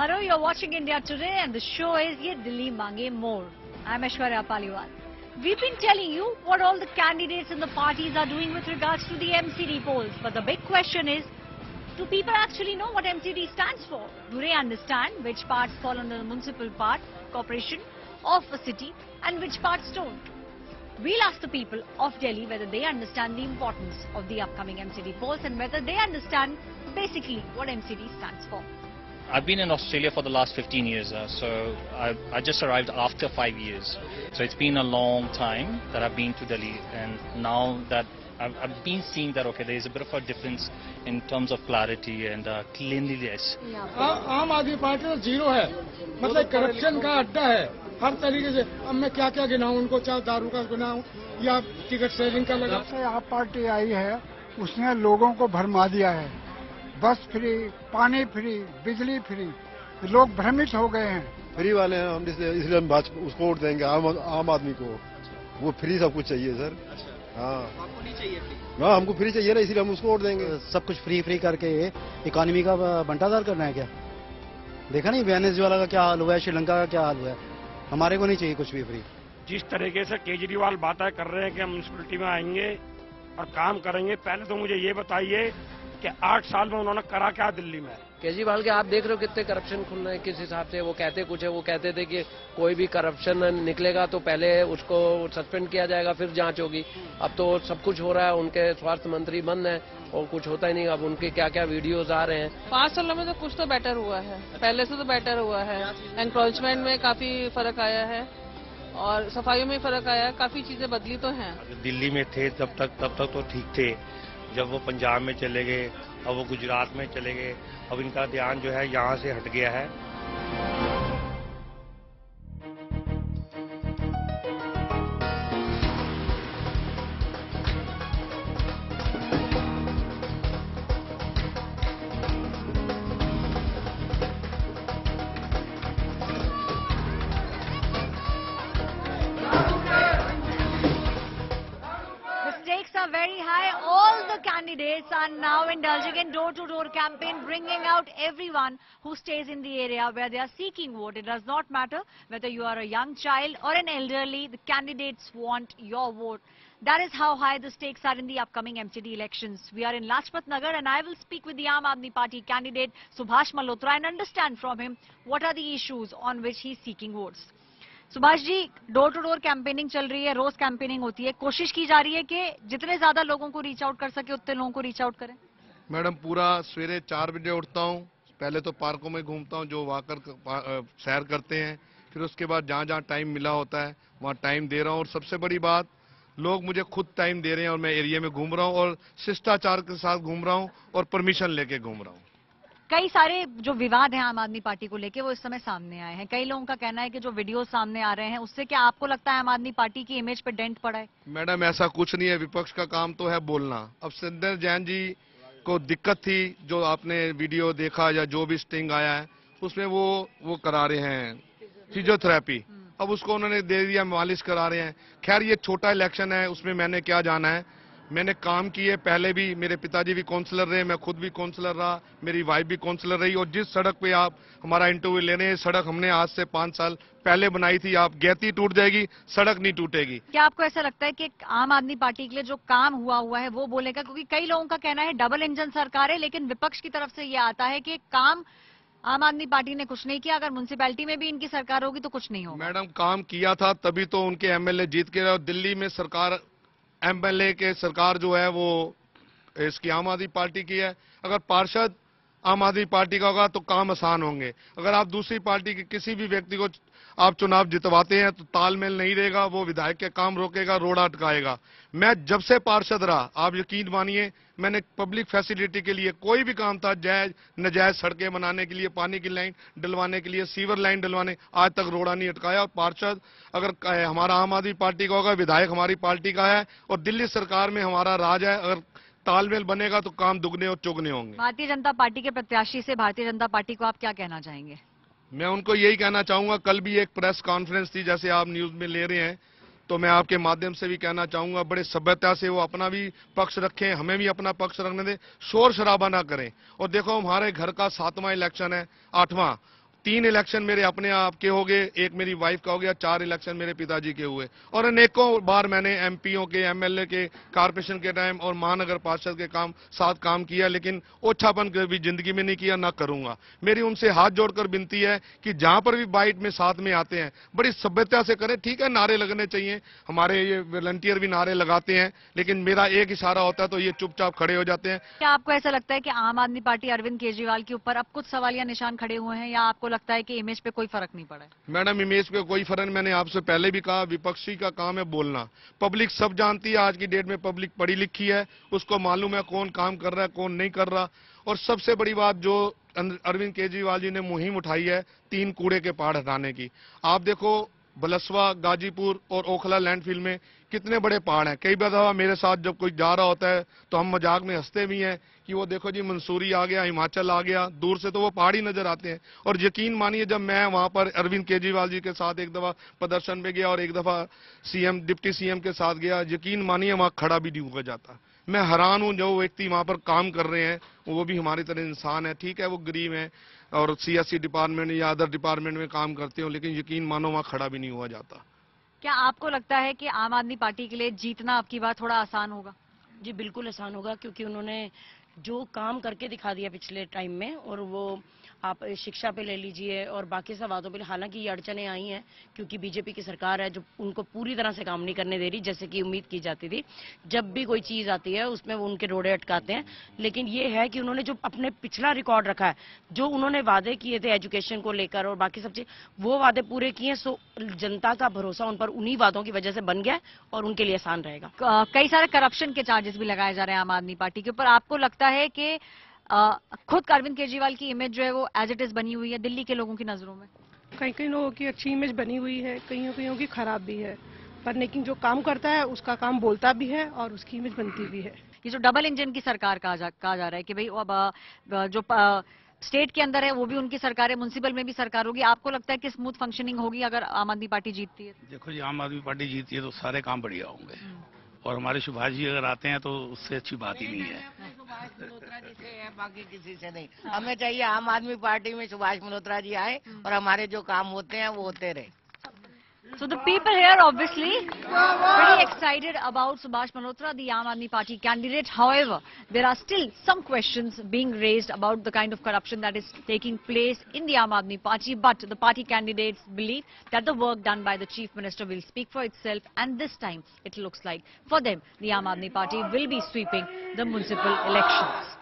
Hello, you're watching India Today and the show is Ye Delhi Mange More. I'm Aishwarya Paliwal. We've been telling you what all the candidates and the parties are doing with regards to the MCD polls. But the big question is, do people actually know what MCD stands for? Do they understand which parts fall under the municipal part, corporation of a city and which parts don't? We'll ask the people of Delhi whether they understand the importance of the upcoming MCD polls and whether they understand basically what MCD stands for. I've been in Australia for the last 15 years, so I just arrived after 5 years. So it's been a long time that I've been to Delhi, and now that I've been seeing that, okay, there is a bit of a difference in terms of clarity and cleanliness. आम आदमी party तो zero है, मतलब corruption का अड्डा है हर तरीके से। अब मैं क्या क्या गिनाऊं उनको, चाहे दारू का गिनाऊं या टिकट सेलिंग का लगा। आप पार्टी आई है, उसने लोगों को भरमा दिया है। बस फ्री, पानी फ्री, बिजली फ्री, लोग भ्रमित हो गए हैं। फ्री वाले हैं हम, इसलिए हम उसको वोट देंगे, आम आदमी को। वो फ्री सब कुछ चाहिए सर। हाँ, आपको नहीं चाहिए फ्री? हाँ, हमको फ्री चाहिए ना, इसलिए हम उसको वोट देंगे। सब कुछ फ्री करके इकोनॉमी का बंटाधार करना है क्या? देखा नहीं वेनेजुएला का क्या हाल हुआ है, श्रीलंका का क्या हाल हुआ है। हमारे को नहीं चाहिए कुछ भी फ्री। जिस तरीके से केजरीवाल बातें कर रहे हैं कि हम म्यूनसिपलिटी में आएंगे और काम करेंगे, पहले तो मुझे ये बताइए कि 8 साल में उन्होंने करा क्या दिल्ली में? केजरीवाल के आप देख रहे हो कितने करप्शन खुल रहे हैं, किस हिसाब से वो कहते कुछ है। वो कहते थे कि कोई भी करप्शन निकलेगा तो पहले उसको सस्पेंड किया जाएगा, फिर जांच होगी। अब तो सब कुछ हो रहा है, उनके स्वास्थ्य मंत्री बंद है और कुछ होता ही नहीं। अब उनके क्या क्या वीडियोज आ रहे हैं। 5 सालों में तो कुछ तो बेटर हुआ है, पहले से तो बेटर हुआ है। एनक्रोचमेंट में काफी फर्क आया है और सफाइयों में फर्क आया है, काफी चीजें बदली तो हैं। दिल्ली में थे तब तक तो ठीक थे, जब वो पंजाब में चले गए, अब वो गुजरात में चले गए, अब इनका ध्यान जो है यहाँ से हट गया है। Are very high. All the candidates are now indulging in door-to-door campaign, bringing out everyone who stays in the area where they are seeking vote. It does not matter whether you are a young child or an elderly, the candidates want your vote. That is how high the stakes are in the upcoming MCD elections. We are in Lajpat Nagar and I will speak with the Aam Aadmi Party candidate Subhash Malhotra and understand from him what are the issues on which he is seeking votes. Subhash ji, door to door campaigning चल रही है, रोज campaigning होती है, कोशिश की जा रही है कि जितने ज्यादा लोगों को रीच आउट कर सके उतने लोगों को रीच आउट करें। मैडम, पूरा सवेरे 4 बजे उठता हूँ, पहले तो पार्कों में घूमता हूँ, जो वाकर सैर करते हैं, फिर उसके बाद जहाँ जहाँ टाइम मिला होता है वहाँ टाइम दे रहा हूँ। और सबसे बड़ी बात, लोग मुझे खुद टाइम दे रहे हैं और मैं एरिया में घूम रहा हूँ और शिष्टाचार के साथ घूम रहा हूँ और परमिशन लेके घूम रहा हूँ। कई सारे जो विवाद हैं आम आदमी पार्टी को लेके वो इस समय सामने आए हैं। कई लोगों का कहना है कि जो वीडियो सामने आ रहे हैं उससे क्या आपको लगता है आम आदमी पार्टी की इमेज पे डेंट पड़ा है? मैडम, ऐसा कुछ नहीं है, विपक्ष का काम तो है बोलना। अब संजय जैन जी को दिक्कत थी, जो आपने वीडियो देखा या जो भी स्टिंग आया है उसमें वो करा रहे हैं फिजियोथेरेपी, अब उसको उन्होंने दे दिया, मालिश करा रहे हैं। खैर, ये छोटा इलेक्शन है, उसमें मैंने क्या जाना है। मैंने काम किए, पहले भी मेरे पिताजी भी काउंसलर रहे, मैं खुद भी काउंसलर रहा, मेरी वाइफ भी काउंसलर रही। और जिस सड़क पे आप हमारा इंटरव्यू ले रहे हैं, सड़क हमने आज से 5 साल पहले बनाई थी। आप गैती टूट जाएगी, सड़क नहीं टूटेगी। क्या आपको ऐसा लगता है कि आम आदमी पार्टी के लिए जो काम हुआ है वो बोलेगा? क्योंकि कई लोगों का कहना है डबल इंजन सरकार है, लेकिन विपक्ष की तरफ से ये आता है कि काम आम आदमी पार्टी ने कुछ नहीं किया, अगर म्युनिसिपैलिटी में भी इनकी सरकार होगी तो कुछ नहीं होगा। मैडम, काम किया था तभी तो उनके एमएलए जीत के रहे। दिल्ली में सरकार, एमएलए के सरकार जो है वो इसकी आम आदमी पार्टी की है। अगर पार्षद आम आदमी पार्टी का होगा तो काम आसान होंगे। अगर आप दूसरी पार्टी के किसी भी व्यक्ति को आप चुनाव जितवाते हैं तो तालमेल नहीं रहेगा, वो विधायक के काम रोकेगा, रोड अटकाएगा। मैं जब से पार्षद रहा, आप यकीन मानिए, मैंने पब्लिक फैसिलिटी के लिए कोई भी काम था, जायज नजायज सड़कें बनाने के लिए, पानी की लाइन डलवाने के लिए, सीवर लाइन डलवाने, आज तक रोड़ा नहीं अटकाया। और पार्षद अगर हमारा आम आदमी पार्टी का होगा, विधायक हमारी पार्टी का है और दिल्ली सरकार में हमारा राज है। अगर तालमेल बनेगा तो काम दुगने और चौगने होंगे। भारतीय जनता पार्टी के प्रत्याशी से भारतीय जनता पार्टी को आप क्या कहना चाहेंगे? मैं उनको यही कहना चाहूंगा, कल भी एक प्रेस कॉन्फ्रेंस थी जैसे आप न्यूज में ले रहे हैं, तो मैं आपके माध्यम से भी कहना चाहूंगा, बड़े सभ्यता से वो अपना भी पक्ष रखें, हमें भी अपना पक्ष रखने दें, शोर शराबा ना करें। और देखो, हमारे घर का 7वां इलेक्शन है, 8वां, 3 इलेक्शन मेरे अपने आप के हो गए, एक मेरी वाइफ का हो गया, 4 इलेक्शन मेरे पिताजी के हुए, और अनेकों बार मैंने एमपीओ के, एमएलए के, कारपोरेशन के टाइम और महानगर पार्षद के साथ काम किया, लेकिन ओछापन कभी जिंदगी में नहीं किया, ना करूंगा। मेरी उनसे हाथ जोड़कर विनती है कि जहां पर भी बाइट में साथ में आते हैं बड़ी सभ्यता से करें। ठीक है, नारे लगने चाहिए, हमारे ये वॉलंटियर भी नारे लगाते हैं, लेकिन मेरा एक इशारा होता है तो ये चुपचाप खड़े हो जाते हैं। क्या आपको ऐसा लगता है कि आम आदमी पार्टी अरविंद केजरीवाल के ऊपर अब कुछ सवालिया निशान खड़े हुए हैं, या आपको लगता है कि इमेज पे कोई फर्क नहीं पड़ा है? मैडम, इमेज पे कोई फर्क नहीं। मैंने आपसे पहले भी कहा, विपक्षी का काम है बोलना। पब्लिक सब जानती है, आज की डेट में पब्लिक पढ़ी लिखी है, उसको मालूम है कौन काम कर रहा है, कौन नहीं कर रहा। और सबसे बड़ी बात जो अरविंद केजरीवाल जी ने मुहिम उठाई है 3 कूड़े के पहाड़ हटाने की। आप देखो, बलसवा, गाजीपुर और ओखला लैंडफिल में कितने बड़े पहाड़ हैं। कई दफा मेरे साथ जब कोई जा रहा होता है तो हम मजाक में हंसते भी हैं कि वो देखो जी, मंसूरी आ गया, हिमाचल आ गया, दूर से तो वो पहाड़ ही नजर आते हैं। और यकीन मानिए, जब मैं वहां पर अरविंद केजरीवाल जी के साथ एक दफा प्रदर्शन में गया और एक दफा डिप्टी सीएम के साथ गया, यकीन मानिए वहां खड़ा भी नहीं हुआ जाता। मैं हैरान हूं, जो व्यक्ति वहां पर काम कर रहे हैं वो भी हमारी तरह इंसान है। ठीक है, वो गरीब है और सीएससी डिपार्टमेंट या अदर डिपार्टमेंट में काम करते हो, लेकिन यकीन मानो वहां खड़ा भी नहीं हुआ जाता। क्या आपको लगता है कि आम आदमी पार्टी के लिए जीतना अब की बार थोड़ा आसान होगा? जी बिल्कुल आसान होगा, क्योंकि उन्होंने जो काम करके दिखा दिया पिछले टाइम में, और वो आप शिक्षा पे ले लीजिए और बाकी सब बातों पे। हालांकि ये अड़चने आई हैं क्योंकि बीजेपी की सरकार है जो उनको पूरी तरह से काम नहीं करने दे रही, जैसे कि उम्मीद की जाती थी। जब भी कोई चीज आती है उसमें वो उनके रोड़े अटकाते हैं। लेकिन ये है कि उन्होंने जो अपने पिछला रिकॉर्ड रखा है, जो उन्होंने वादे किए थे एजुकेशन को लेकर और बाकी सब चीज, वो वादे पूरे किए। सो जनता का भरोसा उन पर उन्हीं वादों की वजह से बन गया और उनके लिए आसान रहेगा। कई सारे करप्शन के चार्जेस भी लगाए जा रहे हैं आम आदमी पार्टी के ऊपर। आपको लगता है कि खुद अरविंद केजरीवाल की इमेज जो है वो एज इट इज बनी हुई है दिल्ली के लोगों की नजरों में? कई लोगों की अच्छी इमेज बनी हुई है, कईयों की खराब भी है, पर लेकिन जो काम करता है उसका काम बोलता भी है और उसकी इमेज बनती भी है। ये जो डबल इंजन की सरकार कहा जा रहा है कि भाई अब जो स्टेट के अंदर है वो भी उनकी सरकार है, म्युनिसिपल में भी सरकार होगी, आपको लगता है कि स्मूथ फंक्शनिंग होगी अगर आम आदमी पार्टी जीतती है? देखो जी, आम आदमी पार्टी जीतती है तो सारे काम बढ़िया होंगे, और हमारे सुभाष जी अगर आते हैं तो उससे अच्छी बात ही नहीं है। सुभाष मल्होत्रा जी से है, बाकी किसी से नहीं। हमें चाहिए आम आदमी पार्टी में सुभाष मल्होत्रा जी आए और हमारे जो काम होते हैं वो होते रहे। So the people here obviously pretty excited about Subhash Malhotra, the Aam Aadmi Party candidate. However, there are still some questions being raised about the kind of corruption that is taking place in the Aam Aadmi Party. But the party candidates believe that the work done by the Chief Minister will speak for itself, and this time it looks like for them the Aam Aadmi Party will be sweeping the municipal elections.